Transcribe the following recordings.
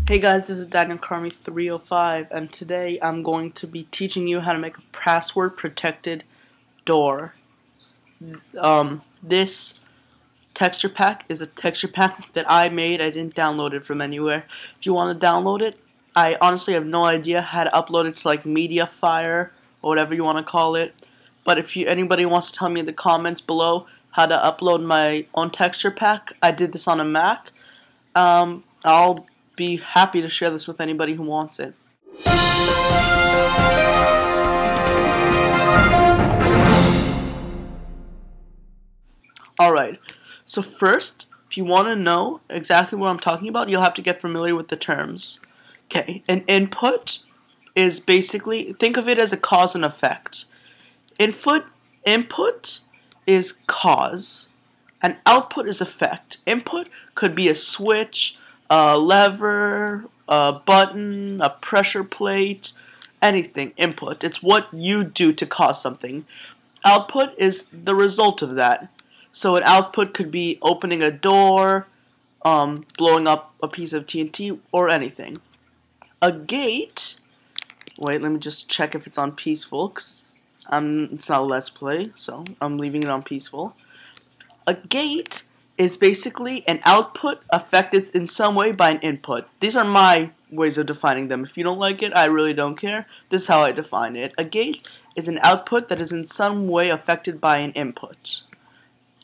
Hey guys, this is Daniel Carmi 305, and today I'm going to be teaching you how to make a password protected door. This texture pack is a texture pack that I made. I didn't download it from anywhere. If you want to download it, I honestly have no idea how to upload it to like Mediafire or whatever you want to call it. But if anybody wants to tell me in the comments below how to upload my own texture pack, I did this on a Mac. I'll be happy to share this with anybody who wants it. Alright, so first, if you want to know exactly what I'm talking about, you'll have to get familiar with the terms. Okay, an input is basically, think of it as a cause and effect. Input is cause, and output is effect. Input could be a switch, a lever, a button, a pressure plate, anything. Input. It's what you do to cause something. Output is the result of that. So an output could be opening a door, blowing up a piece of TNT, or anything. A gate, wait, let me just check if it's on peaceful, 'cause it's not a let's play, so I'm leaving it on peaceful. A gate is basically an output affected in some way by an input. These are my ways of defining them. If you don't like it, I really don't care. This is how I define it. A gate is an output that is in some way affected by an input.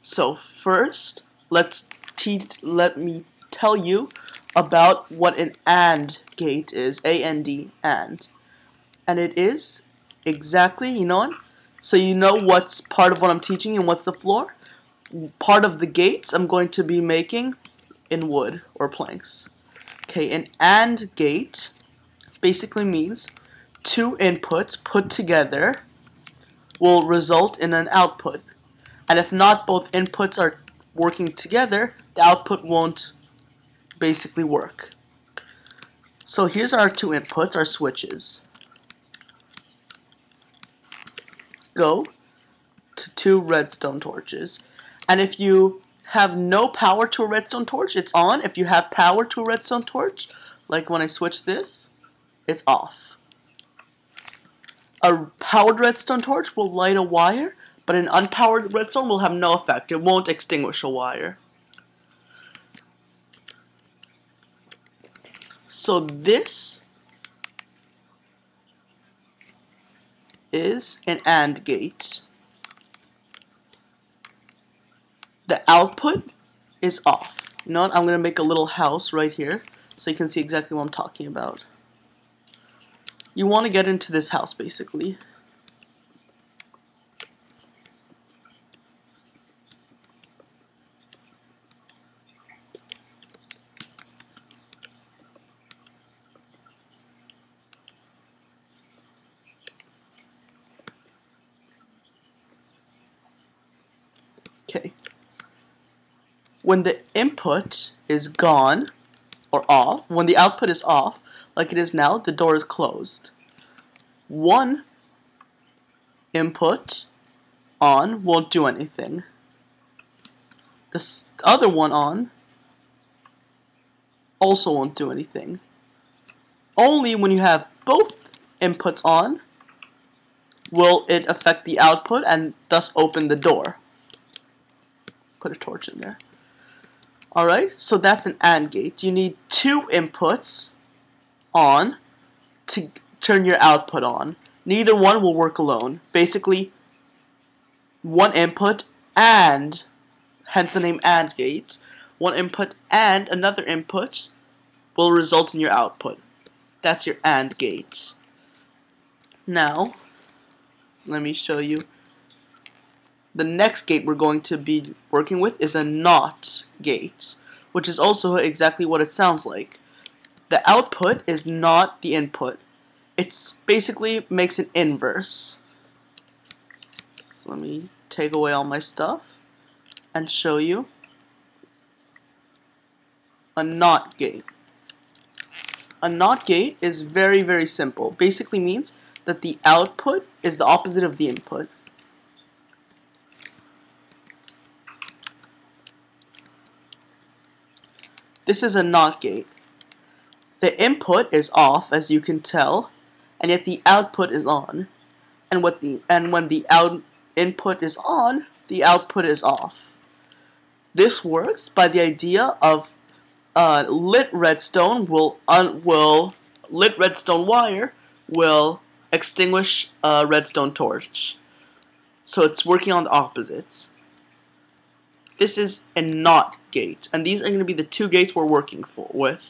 So first, let me tell you about what an AND gate is. A-N-D, AND. And it is exactly, you know what? So you know what's part of what I'm teaching and what's the floor? Part of the gates I'm going to be making in wood or planks. Okay, an AND gate basically means two inputs put together will result in an output. And if not both inputs are working together, the output won't basically work. So here's our two inputs, our switches. Go to two redstone torches. And if you have no power to a redstone torch, it's on. If you have power to a redstone torch, like when I switch this, it's off. A powered redstone torch will light a wire, but an unpowered redstone will have no effect. It won't extinguish a wire. So this is an AND gate. The output is off. You know what? I'm going to make a little house right here so you can see exactly what I'm talking about. You want to get into this house basically. Okay. When the input is gone, or off, when the output is off, like it is now, the door is closed. One input on won't do anything. This other one on also won't do anything. Only when you have both inputs on will it affect the output and thus open the door. Put a torch in there. Alright, so that's an AND gate. You need two inputs on to turn your output on. Neither one will work alone. Basically, one input and, hence the name AND gate, one input and another input will result in your output. That's your AND gate. Now, let me show you. The next gate we're going to be working with is a NOT gate, which is also exactly what it sounds like. The output is not the input. It's basically makes an inverse. So let me take away all my stuff and show you a NOT gate. A NOT gate is very, very simple. Basically means that the output is the opposite of the input. This is a NOT gate. The input is off, as you can tell, and yet the output is on. And when the input is on, the output is off. This works by the idea of lit redstone lit redstone wire will extinguish a redstone torch. So it's working on the opposites. This is a NOT gate, and these are going to be the two gates we're working with.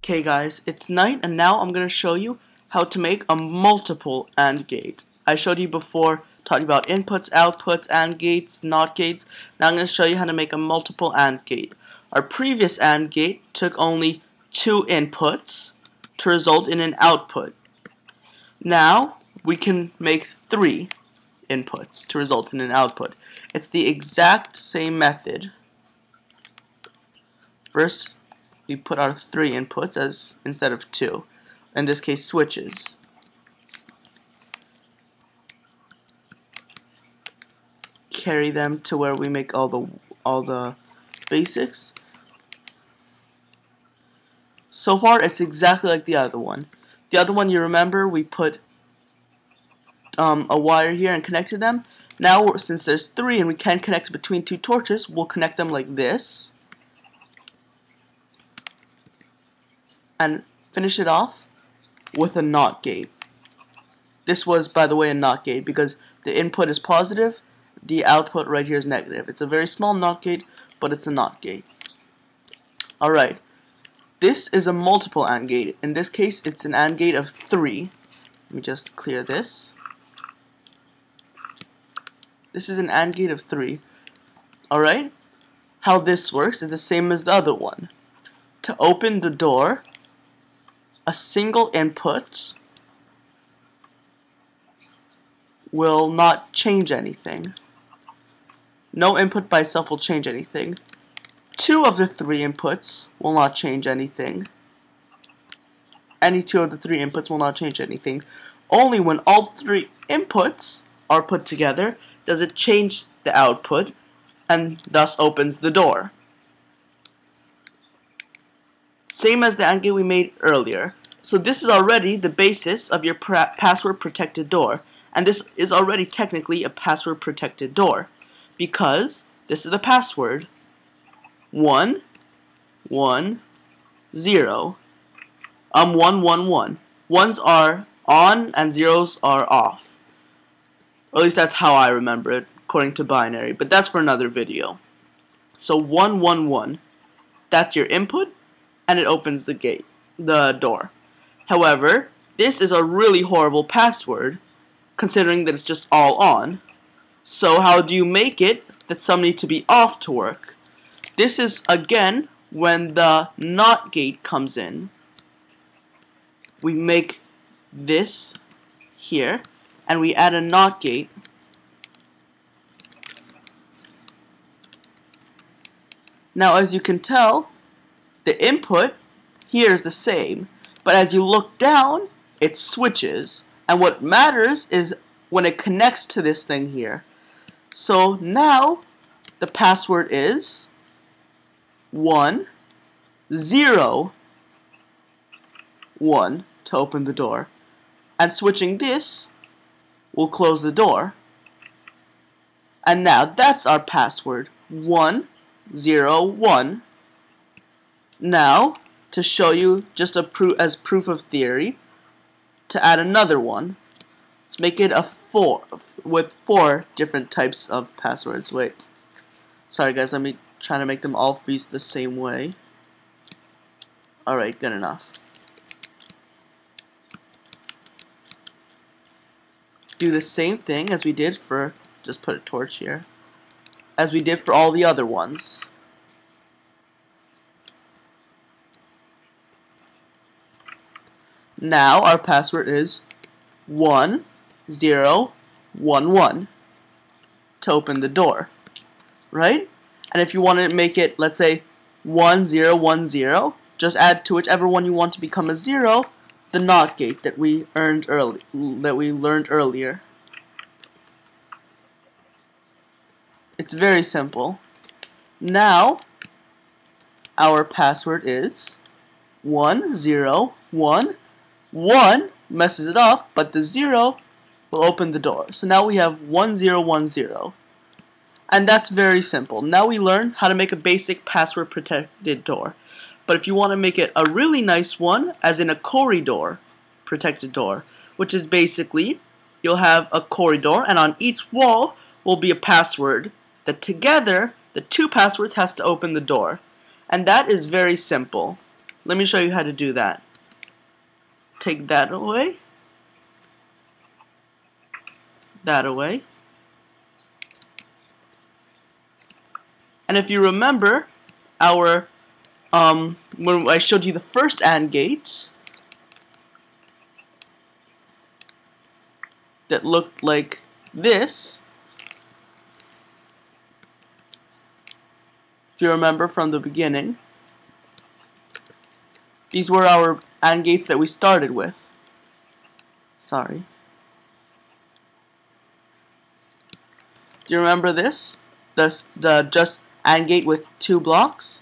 Okay guys, it's night, and now I'm going to show you how to make a multiple AND gate. I showed you before, talking about inputs, outputs, AND gates, NOT gates. Now I'm going to show you how to make a multiple AND gate. Our previous AND gate took only 2 inputs to result in an output. Now we can make 3 inputs to result in an output. It's the exact same method. First, we put our 3 inputs instead of 2. In this case, switches. Carry them to where we make all the basics. So far, it's exactly like the other one. The other one, you remember, we put a wire here and connected them. Now, since there's 3 and we can connect between 2 torches, we'll connect them like this. And finish it off with a NOT gate. This was, by the way, a NOT gate because the input is positive, the output right here is negative. It's a very small NOT gate, but it's a NOT gate. Alright, this is a multiple AND gate. In this case, it's an AND gate of 3. Let me just clear this. This is an AND gate of 3. Alright, how this works is the same as the other one. To open the door, a single input will not change anything. No input by itself will change anything. 2 of the 3 inputs will not change anything. Any 2 of the 3 inputs will not change anything. Only when all 3 inputs are put together does it change the output and thus opens the door. Same as the AND gate we made earlier. So this is already the basis of your password protected door. And this is already technically a password protected door, because this is the password 1 1 0 1 1 1. Ones are on and zeros are off. Or at least that's how I remember it, according to binary, but that's for another video. So 1 1 1, that's your input, and it opens the door. However, this is a really horrible password, considering that it's just all on. So how do you make it that some need to be off to work? This is, again, when the NOT gate comes in. We make this here, and we add a NOT gate. Now, as you can tell, the input here is the same, but as you look down, it switches. And what matters is when it connects to this thing here. So now the password is 1 0 1 to open the door. And switching this will close the door. And now that's our password, 1 0 1. Now, to show you just as proof of theory, to add another one, let's make it a 4 with 4 different types of passwords. Wait, sorry guys, let me try to make them all be the same way. Alright, good enough. Do the same thing as we did for, just put a torch here, as we did for all the other ones. Now our password is 1 0 1 1 to open the door, right? And if you want to make it, let's say 1 0 1 0, just add to whichever one you want to become a 0 the NOT gate that we learned earlier. It's very simple. Now, our password is 101. 1 messes it up, but the 0 will open the door. So now we have 1010. And that's very simple. Now we learn how to make a basic password protected door. But if you want to make it a really nice one, as in a corridor protected door, which is basically you'll have a corridor and on each wall will be a password that together the two passwords has to open the door. And that is very simple. Let me show you how to do that. Take that away. That away. And if you remember our when I showed you the first AND gate that looked like this, if you remember from the beginning, these were our AND gates that we started with. Sorry. Do you remember this? The just AND gate with 2 blocks?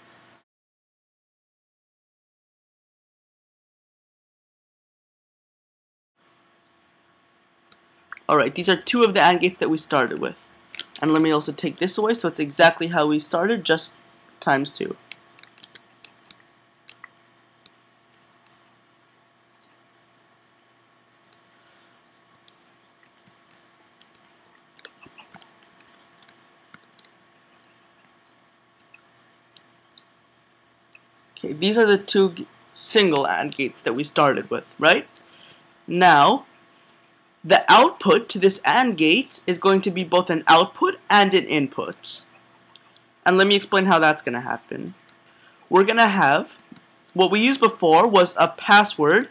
Alright, these are 2 of the AND gates that we started with. And let me also take this away so it's exactly how we started, just times 2. Okay, these are the 2 single AND gates that we started with, right? Now, the output to this AND gate is going to be both an output and an input. And let me explain how that's going to happen. We're going to have, what we used before was a password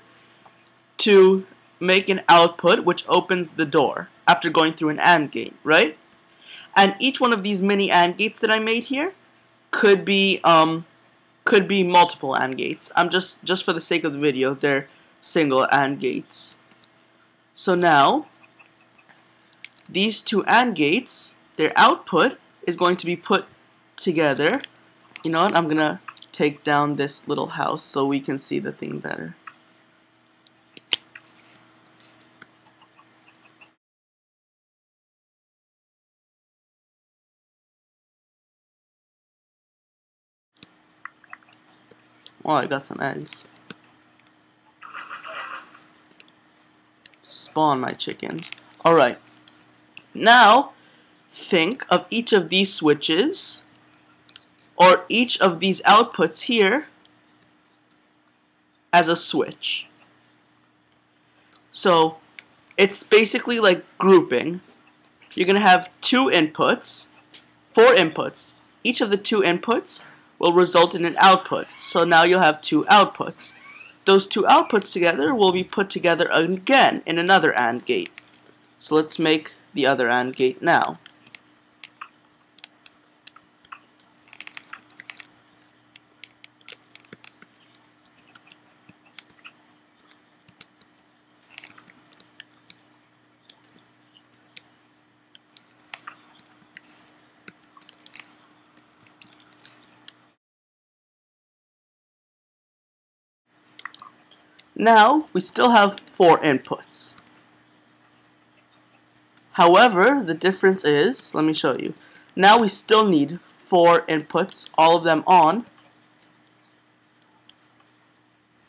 to make an output which opens the door after going through an AND gate, right? And each one of these mini AND gates that I made here could be multiple AND gates. I'm just for the sake of the video, they're single AND gates. So now, these 2 AND gates, their output is going to be put together. You know what? I'm gonna take down this little house so we can see the thing better. Oh, I got some eggs. Spawn my chickens. Alright. Now, think of each of these switches, or each of these outputs here, as a switch. So, it's basically like grouping. You're going to have 2 inputs, 4 inputs. Each of the 2 inputs will result in an output. So now you'll have 2 outputs. Those 2 outputs together will be put together again in another AND gate. So let's make the other AND gate now. Now, we still have 4 inputs. However, the difference is, let me show you. Now we still need 4 inputs, all of them on,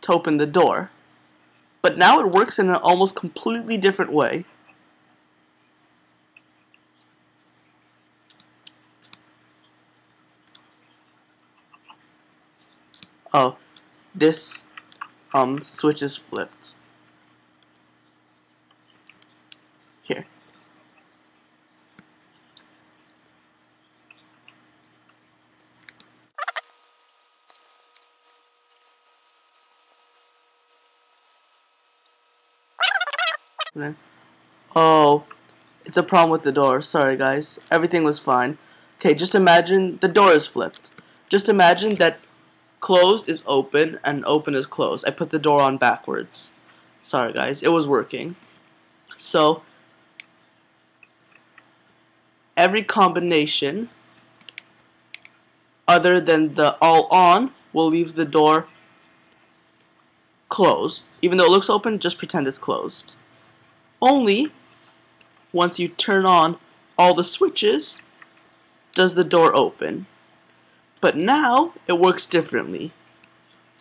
to open the door. But now it works in an almost completely different way. Oh, this switch is flipped. Here. Oh, it's a problem with the door. Sorry guys. Everything was fine. Okay, just imagine the door is flipped. Just imagine that closed is open and open is closed. I put the door on backwards. Sorry guys, it was working. So every combination other than the all on will leave the door closed. Even though it looks open, just pretend it's closed. Only once you turn on all the switches does the door open. But now it works differently.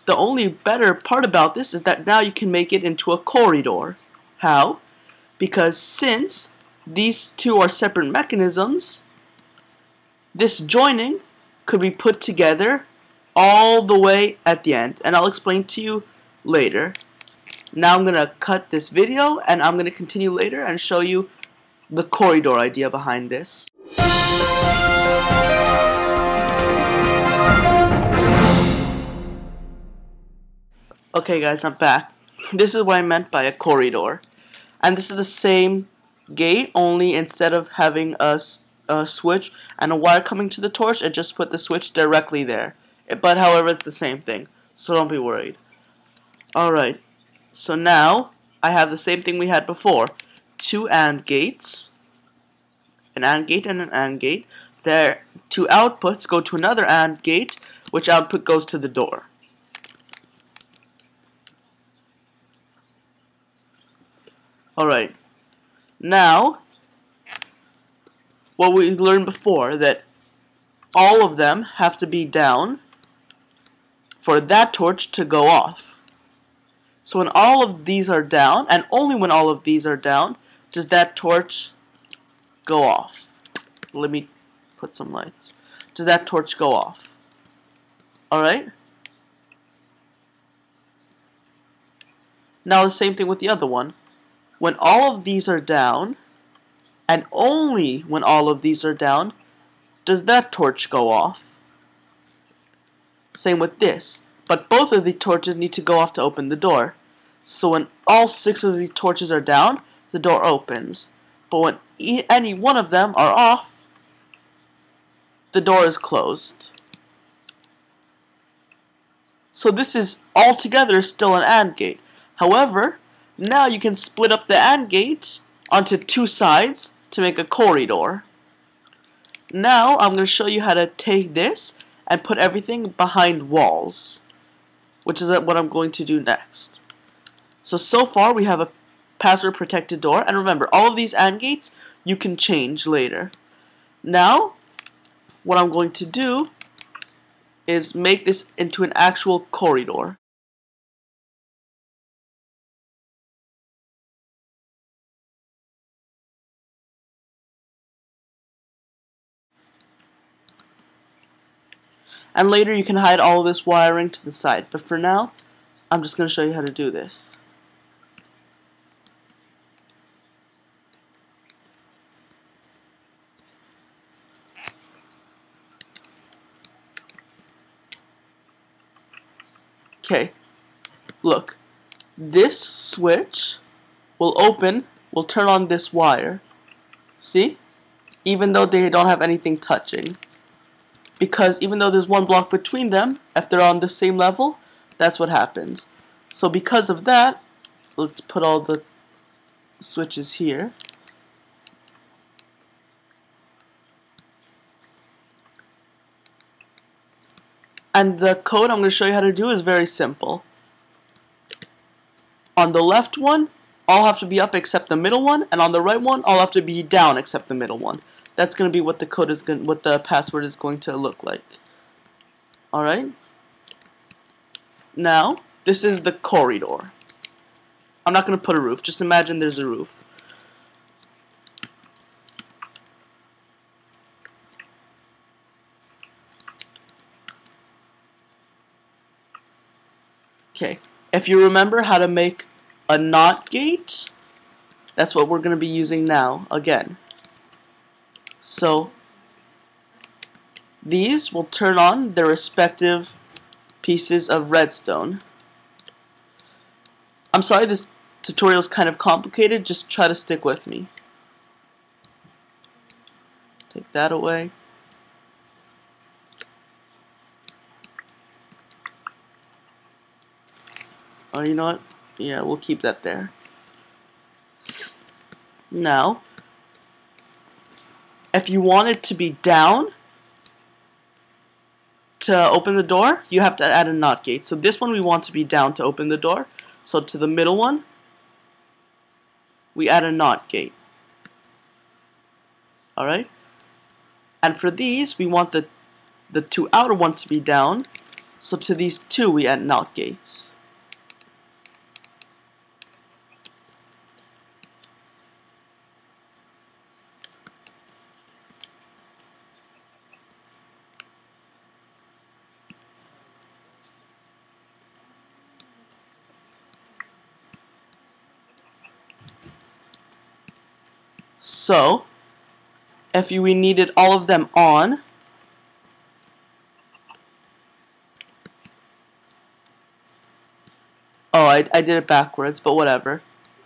The only better part about this is that now you can make it into a corridor. How? Because since these two are separate mechanisms, this joining could be put together all the way at the end. And I'll explain to you later. Now I'm going to cut this video and I'm going to continue later and show you the corridor idea behind this. Okay guys, I'm back. This is what I meant by a corridor. And this is the same gate, only instead of having a switch and a wire coming to the torch, I just put the switch directly there. But however, it's the same thing, so don't be worried. Alright, so now I have the same thing we had before. Two AND gates, an AND gate and an AND gate. Their two outputs go to another AND gate, which output goes to the door. Alright, now what we learned before, that all of them have to be down for that torch to go off. So when all of these are down, and only when all of these are down, does that torch go off. Let me put some lights. Does that torch go off? Alright? Now the same thing with the other one. When all of these are down, and only when all of these are down, does that torch go off. Same with this. But both of the torches need to go off to open the door. So when all 6 of these torches are down, the door opens. But when any one of them are off, the door is closed. So this is altogether still an AND gate. However, now you can split up the AND gate onto two sides to make a corridor. Now I'm going to show you how to take this and put everything behind walls, which is what I'm going to do next. So far we have a password protected door, and remember, all of these AND gates you can change later. Now what I'm going to do is make this into an actual corridor. And later you can hide all of this wiring to the side, but for now I'm just going to show you how to do this. Okay, look, this switch will turn on this wire. See? Even though they don't have anything touching. Because even though there's one block between them, if they're on the same level, that's what happens. So because of that, let's put all the switches here. And the code I'm going to show you how to do is very simple. On the left one, all have to be up except the middle one, and on the right one, all have to be down except the middle one. That's going to be what the code is what the password is going to look like. Alright? Now, this is the corridor. I'm not going to put a roof, just imagine there's a roof. Okay, if you remember how to make a NOT gate, that's what we're going to be using now, again. So, these will turn on their respective pieces of redstone. I'm sorry this tutorial is kind of complicated, just try to stick with me. Take that away. Oh, you know what? Yeah, we'll keep that there. Now, If you want it to be down to open the door, you have to add a NOT gate. So this one we want to be down to open the door. So to the middle one, we add a NOT gate. Alright? And for these, we want the two outer ones to be down. So to these two, we add NOT gates. So, if we needed all of them on, oh, I did it backwards, but whatever.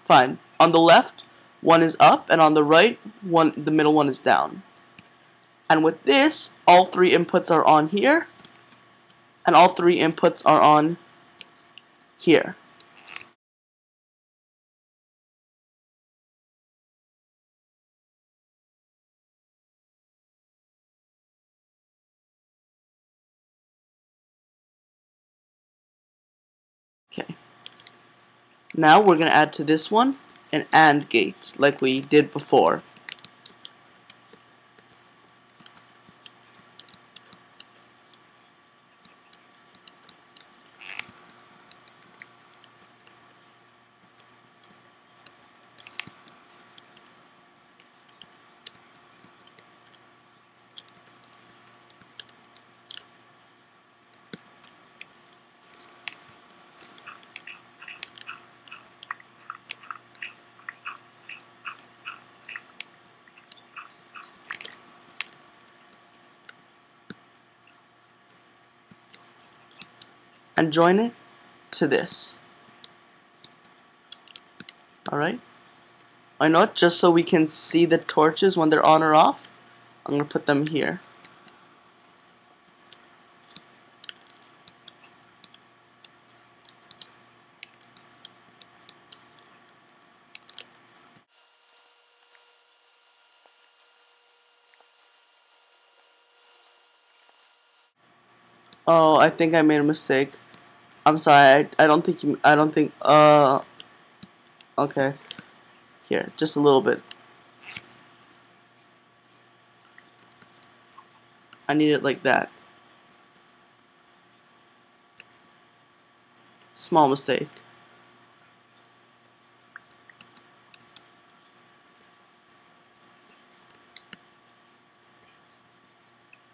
Fine. On the left, one is up, and on the right, the middle one is down. And with this, all three inputs are on here, and all three inputs are on here. Okay. Now we're going to add to this one an AND gate, like we did before. And join it to this. Alright? I know it, just so we can see the torches when they're on or off, I'm going to put them here. Oh, I think I made a mistake. I'm sorry, I don't think okay. Here, just a little bit. I need it like that. Small mistake.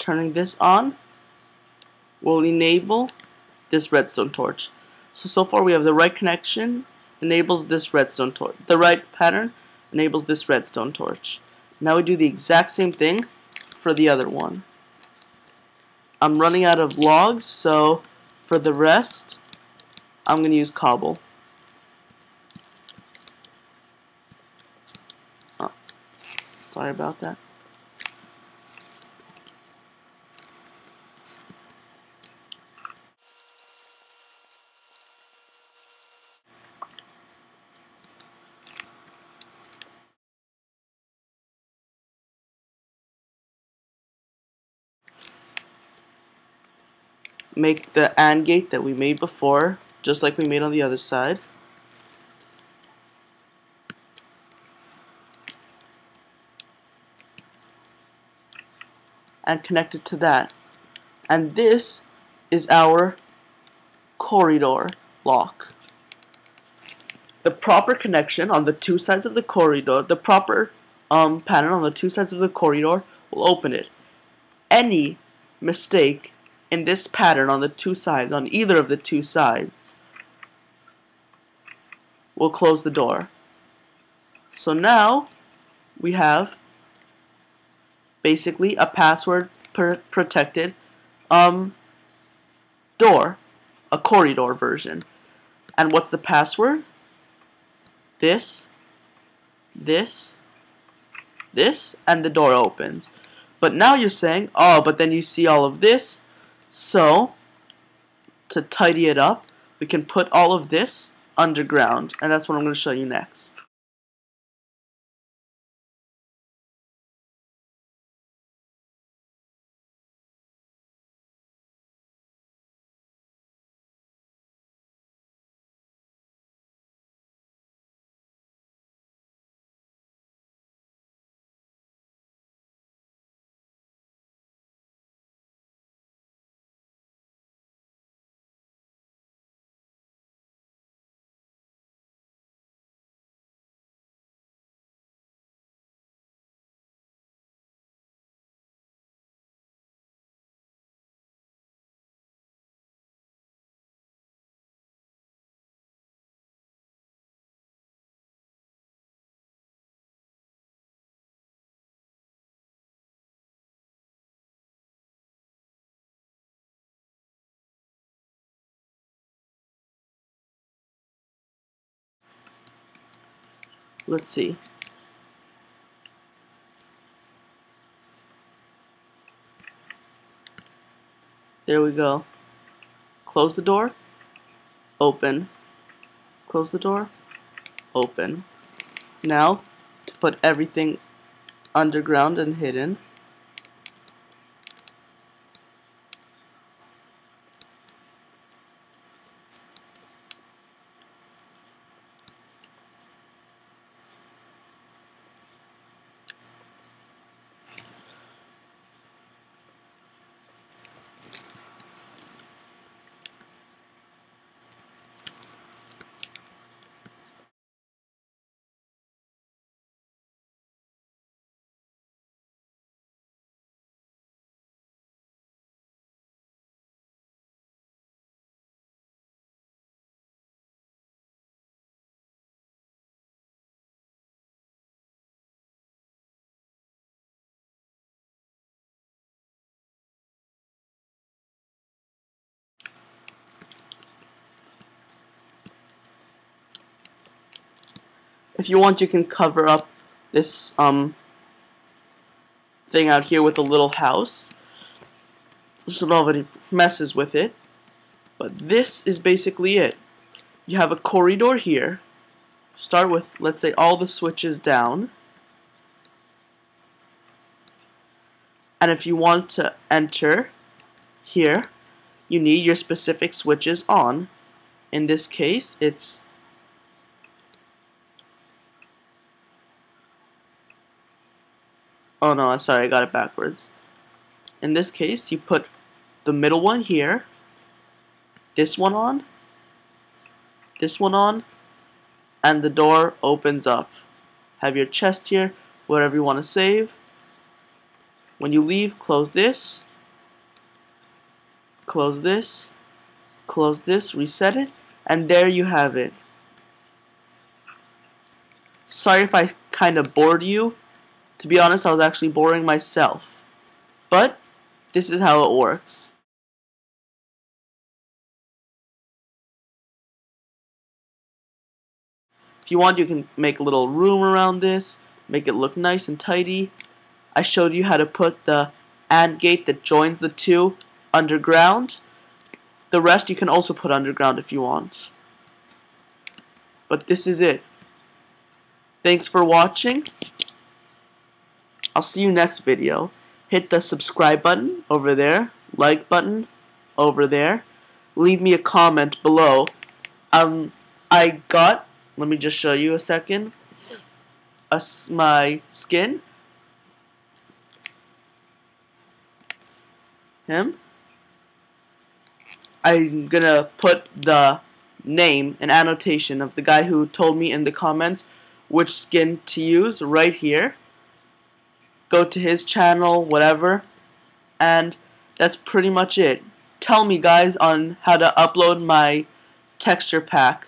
Turning this on will enable this redstone torch. So far we have the right connection enables this redstone torch. The right pattern enables this redstone torch. Now we do the exact same thing for the other one. I'm running out of logs, so for the rest, I'm going to use cobble. Oh, sorry about that. Make the AND gate that we made before, just like we made on the other side. And connect it to that. And this is our corridor lock. The proper connection on the two sides of the corridor, the proper pattern on the two sides of the corridor will open it. Any mistake in this pattern on the two sides, on either of the two sides, will close the door. So now we have basically a password protected door, a corridor version. And what's the password? This, and the door opens. But now you're saying, oh, but then you see all of this. So, to tidy it up, we can put all of this underground. And that's what I'm going to show you next. let's see. There we go. Close the door, open. Close the door, open. Now, to put everything underground and hidden, if you want, you can cover up this thing out here with a little house, so nobody messes with it. But this is basically it. You have a corridor here. Start with, let's say, all the switches down. And if you want to enter here, you need your specific switches on. In this case, it's oh no, sorry, I got it backwards. In this case, you put the middle one here, this one on, and the door opens up. Have your chest here, whatever you want to save. When you leave, close this, reset it, and there you have it. Sorry if I kind of bored you. To be honest, I was actually boring myself. But this is how it works. If you want, you can make a little room around this, make it look nice and tidy. I showed you how to put the AND gate that joins the two underground. The rest you can also put underground if you want. But this is it. Thanks for watching. I'll see you next video. Hit the subscribe button over there, like button over there. Leave me a comment below. I got, let me just show you a second, my skin. Him. I'm gonna put the name and annotation of the guy who told me in the comments which skin to use right here. Go to his channel, whatever, and that's pretty much it. Tell me, guys, on how to upload my texture pack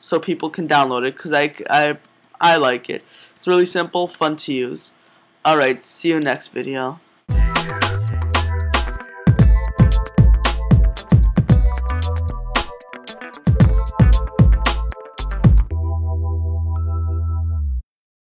so people can download it, because I like it. It's really simple, fun to use. Alright, see you next video.